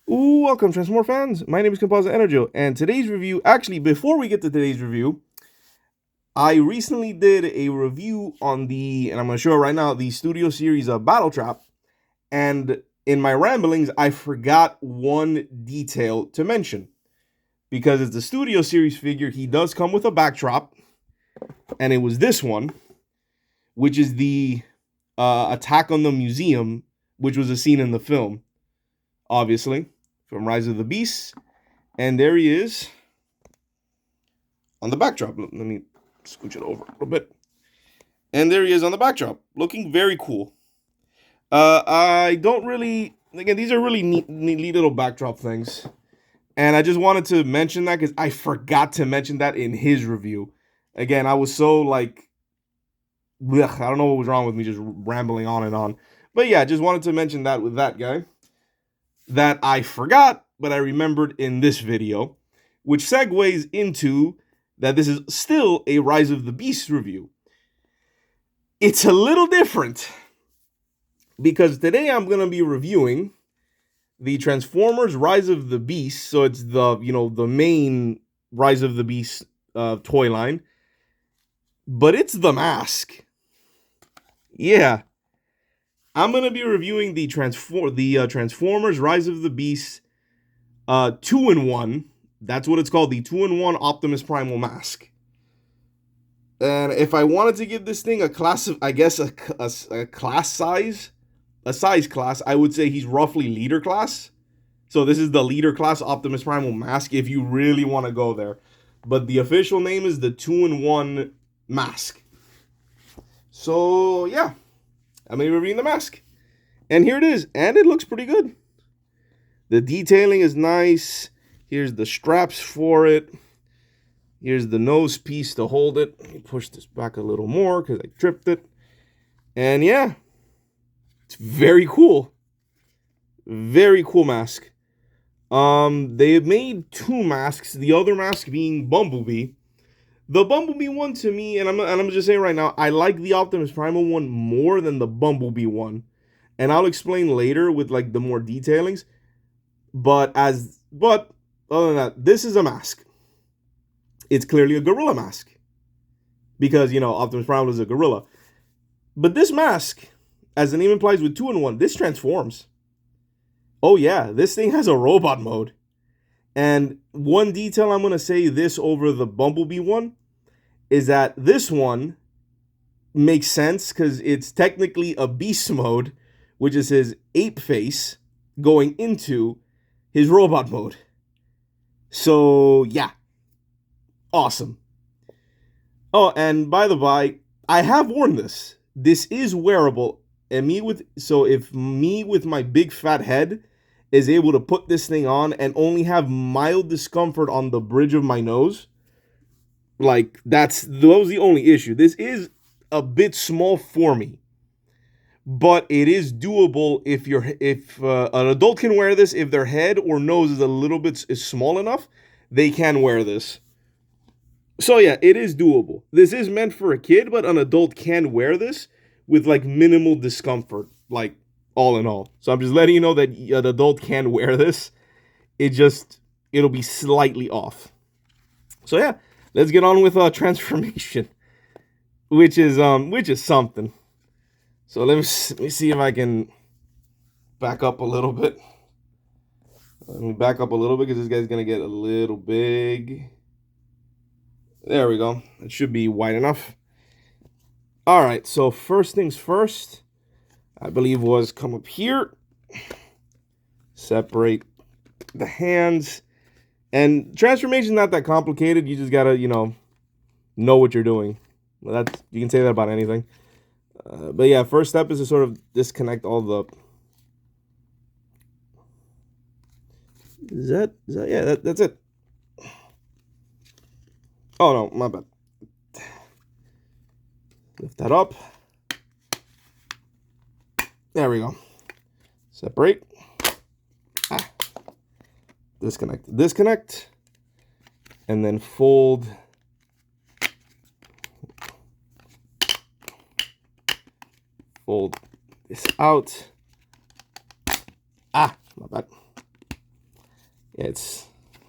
Welcome, Transformer fans. My name is Composite Enerjoe, and today's review. Actually, before we get to today's review, I recently did a review on and I'm going to show it right now, the Studio Series of Battle Trap. And in my ramblings, I forgot one detail to mention because it's the Studio Series figure. He does come with a backdrop, and it was this one, which is the attack on the museum, which was a scene in the film, obviously, from Rise of the Beasts. And there he is on the backdrop. Let me scooch it over a little bit. And there he is on the backdrop, looking very cool. I don't really, again, these are really neat little backdrop things. And I just wanted to mention that because I forgot to mention that in his review. Again, I was so like, blech, I don't know what was wrong with me just rambling on and on. But yeah, just wanted to mention that with that guy. That I forgot, but I remembered in this video, which segues into that this is still a Rise of the Beasts review. It's a little different because today I'm going to be reviewing the Transformers Rise of the Beasts. So it's the main Rise of the Beasts toy line, but it's the mask. Yeah, I'm going to be reviewing the Transformers Rise of the Beasts 2-in-1. That's what it's called, the 2-in-1 Optimus Primal mask. And if I wanted to give this thing a class of, I guess, a class size, a size class, I would say he's roughly leader class. So this is the leader class Optimus Primal mask if you really want to go there. But the official name is the 2-in-1 mask. So yeah, I'm going to be reviewing the mask. And here it is. And it looks pretty good. The detailing is nice. Here's the straps for it. Here's the nose piece to hold it. Let me push this back a little more because I tripped it. And yeah, it's very cool. Very cool mask. They made two masks. The other mask being Bumblebee. The Bumblebee one to me, and I'm just saying right now, I like the Optimus Primal one more than the Bumblebee one. And I'll explain later with like the more detailings. But other than that, this is a mask. It's clearly a gorilla mask because, Optimus Primal is a gorilla. But this mask, as the name implies with 2-in-1, this transforms. Oh yeah, this thing has a robot mode. And one detail I'm going to say this over the Bumblebee one is that this one makes sense because it's technically a beast mode, which is his ape face going into his robot mode. So yeah, awesome. Oh, and by the by, I have worn this. This is wearable. And if me with my big fat head is able to put this thing on and only have mild discomfort on the bridge of my nose, like that was the only issue. This is a bit small for me. But it is doable if an adult can wear this. If their head or nose is small enough, they can wear this. So yeah, it is doable. This is meant for a kid, but an adult can wear this with like minimal discomfort, like all in all. So I'm just letting you know that an adult can wear this. It'll be slightly off. So yeah, let's get on with transformation, which is something. So let me see if I can back up a little bit. Let me back up a little bit because this guy's gonna get a little big. There we go. It should be wide enough. All right, so first things first, I believe was come up here, separate the hands, and transformation not that complicated. You just gotta, know what you're doing. Well, you can say that about anything. But yeah, first step is to sort of disconnect all the. Yeah, that's it. Oh no, my bad. Lift that up. There we go. Separate. Disconnect. And then fold. Fold this out. My bad.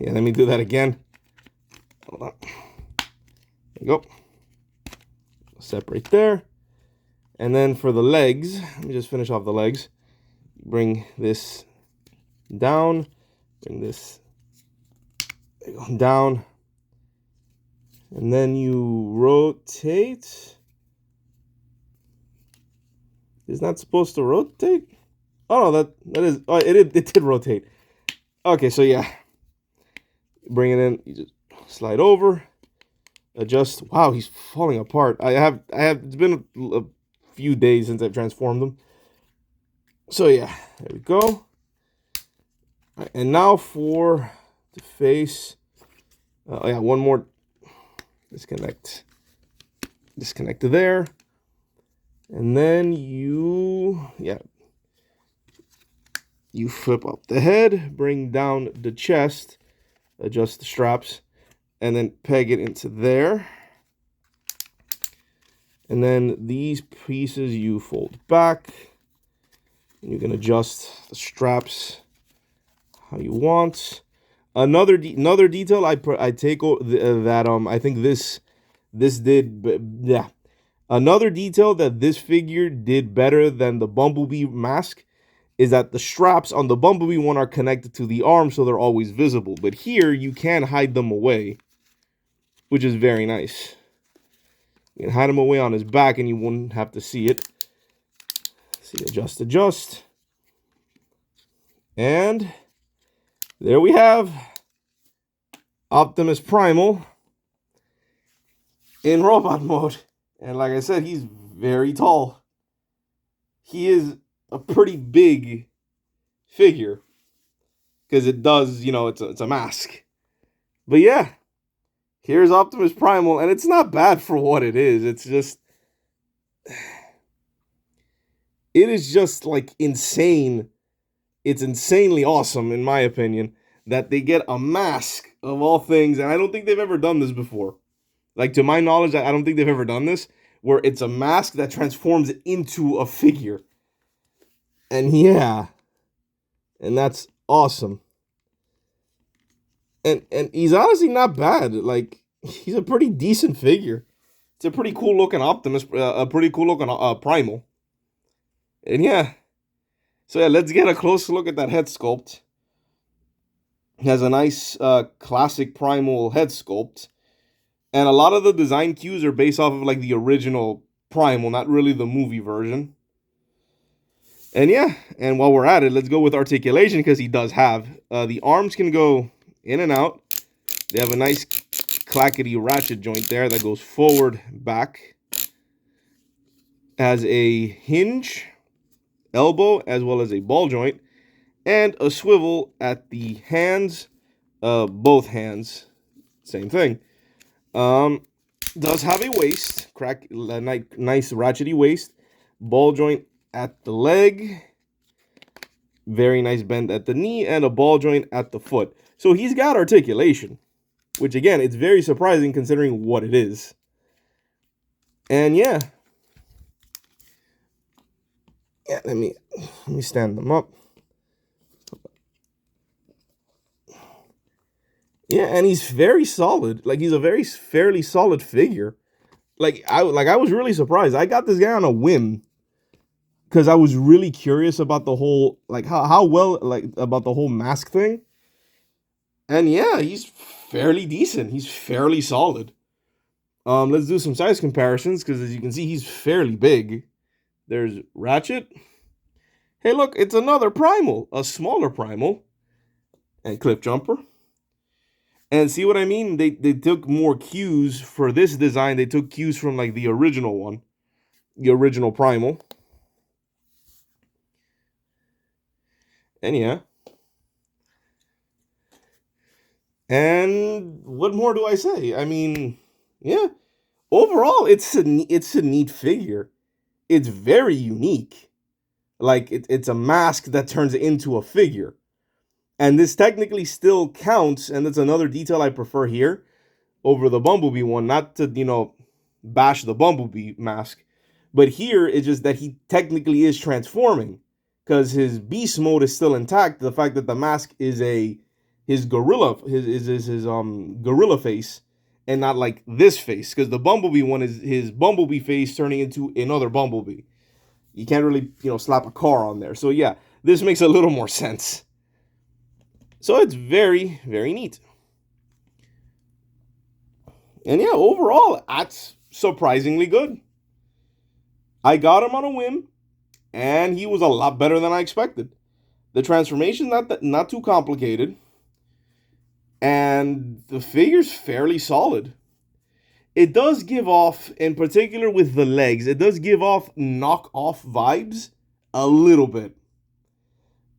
let me do that again. Hold on. There you go. Separate there. And then for the legs, let me just finish off the legs. Bring this down. Bring this down. And then you rotate. It's not supposed to rotate? Oh, no, that is... Oh, it did rotate. Okay, so yeah. Bring it in. You just slide over. Adjust. Wow, he's falling apart. It's been a few days since I've transformed them. So yeah, there we go. Right, and now for the face. Oh yeah, one more. Disconnect to there. And then you flip up the head, bring down the chest, adjust the straps, and then peg it into there. And then these pieces you fold back. And you can adjust the straps how you want. Another detail I take that I think this did, yeah. Another detail that this figure did better than the Bumblebee mask is that the straps on the Bumblebee one are connected to the arm, so they're always visible. But here you can hide them away, which is very nice. You can hide them away on his back, and you wouldn't have to see it. See, adjust, and there we have Optimus Primal in robot mode. And like I said, he's very tall. He is a pretty big figure because it does, it's a mask. But yeah, here's Optimus Primal, and it's not bad for what it is. It's just, it is just like insane. It's insanely awesome, in my opinion, that they get a mask of all things. And I don't think they've ever done this before. Like, to my knowledge, I don't think they've ever done this, where it's a mask that transforms into a figure. And yeah, and that's awesome. And he's honestly not bad. Like, he's a pretty decent figure. It's a pretty cool looking Optimus, a pretty cool looking Primal. And yeah. So yeah, let's get a close look at that head sculpt. It has a nice classic Primal head sculpt. And a lot of the design cues are based off of like the original Primal, not really the movie version. And yeah, and while we're at it, let's go with articulation, because he does have. The arms can go in and out. They have a nice clackety ratchet joint there that goes forward, back. Has a hinge, elbow, as well as a ball joint. And a swivel at the hands, both hands, same thing. Does have a waist, nice ratchety waist, ball joint at the leg, very nice bend at the knee, and a ball joint at the foot. So he's got articulation, which again, it's very surprising considering what it is. And yeah, let me stand them up. Yeah, and he's very solid. Like, he's a fairly solid figure. Like I was really surprised. I got this guy on a whim because I was really curious about the whole, like, how well, like, about the whole mask thing. And yeah, he's fairly decent. He's fairly solid. Let's do some size comparisons, because as you can see, he's fairly big. There's Ratchet. Hey, look, it's another Primal, a smaller Primal, and Cliff Jumper. And see what I mean? They took more cues for this design. They took cues from like the original one, the original Primal. And yeah. And what more do I say? I mean, yeah. Overall, it's a neat figure. It's very unique. Like, it's a mask that turns into a figure. And this technically still counts, and that's another detail I prefer here over the Bumblebee one. Not to, bash the Bumblebee mask, but here it's just that he technically is transforming, because his beast mode is still intact. The fact that the mask is a his gorilla his gorilla face, and not like this face, because the Bumblebee one is his Bumblebee face turning into another Bumblebee. You can't really, slap a car on there. So yeah, this makes a little more sense. So it's very, very neat. And yeah, overall, that's surprisingly good. I got him on a whim, and he was a lot better than I expected. The transformation not too complicated, and the figure's fairly solid. It does give off, in particular with the legs, it does give off knockoff vibes a little bit.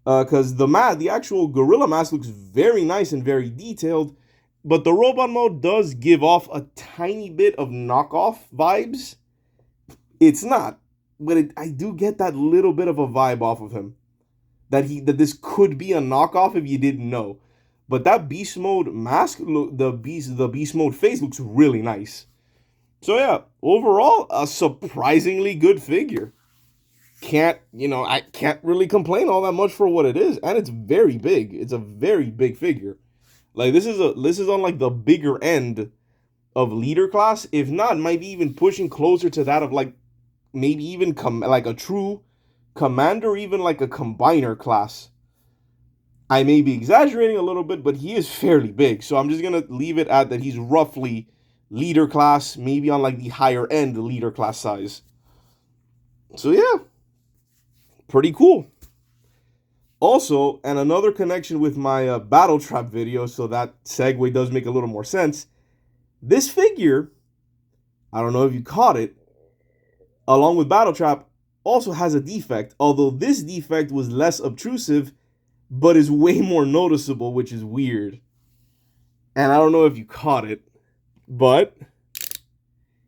Because the actual gorilla mask looks very nice and very detailed, but the robot mode does give off a tiny bit of knockoff vibes. It's not, but I do get that little bit of a vibe off of him. That this could be a knockoff if you didn't know. But that beast mode mask, the beast mode face looks really nice. So yeah, overall, a surprisingly good figure. I can't really complain all that much for what it is, and it's very big. It's a very big figure. Like this is on like the bigger end of leader class, if not, might be even pushing closer to that of like maybe even like a true commander, even like a combiner class. I may be exaggerating a little bit, but he is fairly big. So I'm just going to leave it at that he's roughly leader class, maybe on like the higher end leader class size. So yeah, pretty cool. Also, and another connection with my Battle Trap video, so that segue does make a little more sense. This figure, I don't know if you caught it, along with Battle Trap, also has a defect, although this defect was less obtrusive, but is way more noticeable, which is weird. And I don't know if you caught it, but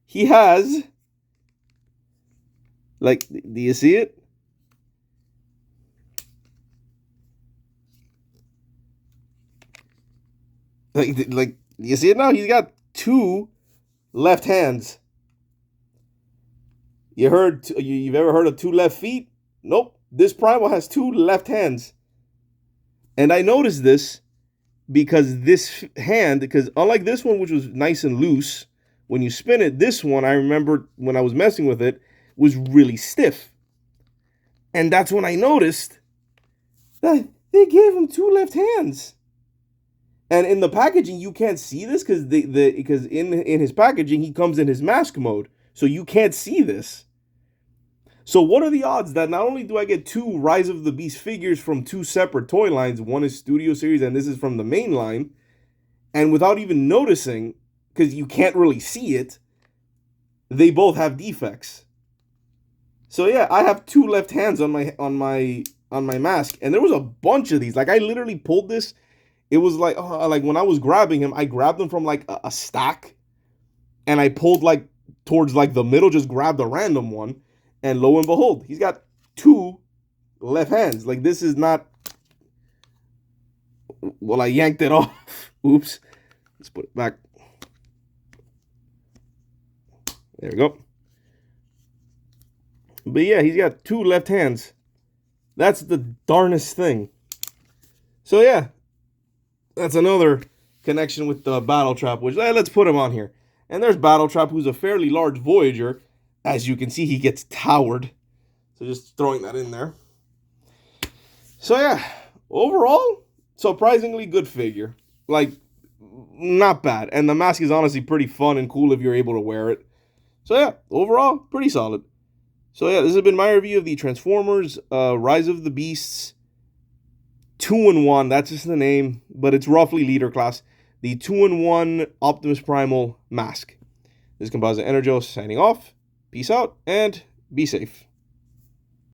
he has, like, do you see it? Like, you see it now? He's got two left hands. You've ever heard of two left feet? Nope. This Primal has two left hands. And I noticed this because because unlike this one, which was nice and loose, when you spin it, this one, I remember when I was messing with it, was really stiff. And that's when I noticed that they gave him two left hands. And in the packaging, you can't see this because in his packaging, he comes in his mask mode. So you can't see this. So what are the odds that not only do I get two Rise of the Beast figures from two separate toy lines, one is Studio Series and this is from the main line, and without even noticing, because you can't really see it, they both have defects. So yeah, I have two left hands on my mask, and there was a bunch of these. Like I literally pulled this. It was like when I was grabbing him, I grabbed them from like a stack, and I pulled like towards like the middle, just grabbed a random one. And lo and behold, he's got two left hands. Like, this is not... Well, I yanked it off. Oops. Let's put it back. There we go. But yeah, he's got two left hands. That's the darnest thing. So yeah, that's another connection with the Battle Trap, which let's put him on here. And there's Battle Trap, who's a fairly large Voyager. As you can see, he gets towered. So just throwing that in there. So yeah, overall, surprisingly good figure. Like, not bad. And the mask is honestly pretty fun and cool if you're able to wear it. So yeah, overall, pretty solid. So yeah, this has been my review of the Transformers Rise of the Beasts 2-in-1. That's just the name, but it's roughly leader class. The 2-in-1 Optimus Primal mask. This is Composite Enerjoe signing off. Peace out and be safe.